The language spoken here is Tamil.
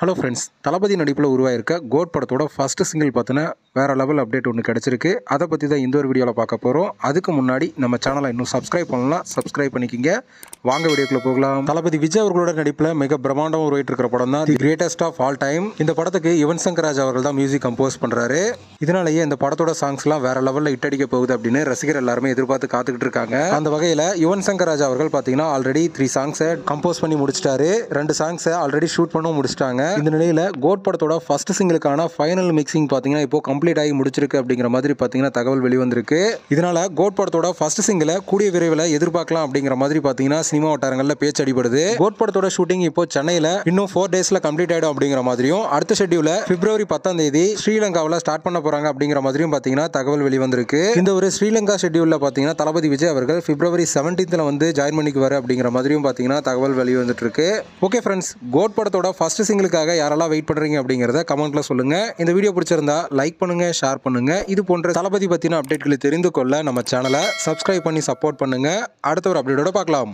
ஹலோ ஃப்ரெண்ட்ஸ், தளபதி நடிப்பில் உருவாயிருக்க கோட் படத்தோட ஃபர்ஸ்ட் சிங்கிள் பார்த்தீங்கன்னா வேறு லெவல் அப்டேட் ஒன்று கிடச்சிருக்கு. அதை பற்றி தான் இந்த ஒரு வீடியோவில் பார்க்க போகிறோம். அதுக்கு முன்னாடி நம்ம சேனலை இன்னும் சப்ஸ்கிரைப் பண்ணலாம், சப்ஸ்கிரைப் பண்ணிக்கிங்க. வாங்க வீடியோக்குள்ள போகலாம். தளபதி விஜய் அவர்களோட நடிப்பில் மிக பிரம்மாண்டம் உருவாயிட்டு இருக்கிற படம் தான் the greatest of all time. இந்த படத்துக்கு யுவன் சங்கர் ராஜா அவர்கள் தான் மியூசிக் கம்போஸ் பண்ணுறாரு. இதனாலேயே இந்த படத்தோட சாங்ஸ்லாம் வேற லெவலில் ஹிட் அடிக்க போகுது அப்படின்னு ரசிகர் எல்லாருமே எதிர்பார்த்து காத்துக்கிட்டு இருக்காங்க. அந்த வகையில் யுவன் சங்கர் ராஜா அவர்கள் பார்த்தீங்கன்னா ஆல்ரெடி 3 சாங்ஸை கம்போஸ் பண்ணி முடிச்சிட்டாரு. 2 சாங்ஸை ஆல்ரெடி ஷூட் பண்ணவும் முடிச்சிட்டாங்க. இந்த நிலையில் கோட் படத்தோட ஃபர்ஸ்ட் சிங்கிளுக்கான ஃபைனல் மிக்சிங் பார்த்தீங்கன்னா இப்போ கம்ப்ளீட் ஆகி முடிச்சிருக்கு அப்படிங்கிற மாதிரி பார்த்தீங்கன்னா தகவல் வெளிவந்திருக்கு. இதனால கோட் படத்தோட ஃபர்ஸ்ட் சிங்கிளை கூடிய விரைவில் எதிர்பார்க்கலாம் அப்படிங்கிற மாதிரி பார்த்தீங்கன்னா சினிமா வட்டாரங்களில் பேச்சு அடிபடுது. கோட் படத்தோட ஷூட்டிங் இப்போ சென்னையில் இன்னும் 4 டேஸ்ல கம்ப்ளீட் ஆயிடும் அப்படிங்கிற மாதிரியும், அடுத்த ஷெட்யூல பிப்ரவரி 10ஆம் தேதி ஸ்ரீலங்காவில் ஸ்டார்ட் பண்ண போறாங்க அப்படிங்கிற மாதிரியும் பார்த்தீங்கன்னா தகவல் வெளிவந்திருக்கு. இந்த ஒரு ஸ்ரீலங்கா ஷெட்யூல்ல பார்த்தீங்கன்னா தளபதி விஜய் அவர்கள் பிப்ரவரி 17th வந்து ஜாயின் பண்ணிக்குவாரு அப்படிங்கிற மாதிரியும் பார்த்தீங்கன்னா தகவல் வெளிவந்துட்டு இருக்கு. ஓகே ஃப்ரெண்ட்ஸ், கோட் படத்தோட ஃபர்ஸ்ட் சிங்கிளுக்காக யாரெல்லாம் வெயிட் பண்றீங்க அப்படிங்கறத கமெண்ட்ல சொல்லுங்க. இந்த வீடியோ பிடிச்சிருந்தா லைக் பண்ணுங்க, ஷேர் பண்ணுங்க. இது போன்ற தளபதி பத்தின அப்டேட்களை தெரிந்து கொள்ள நம்ம சேனலை சப்ஸ்கிரைப் பண்ணி சப்போர்ட் பண்ணுங்க. அடுத்த ஒரு அப்டேட்டோட பார்க்கலாம்.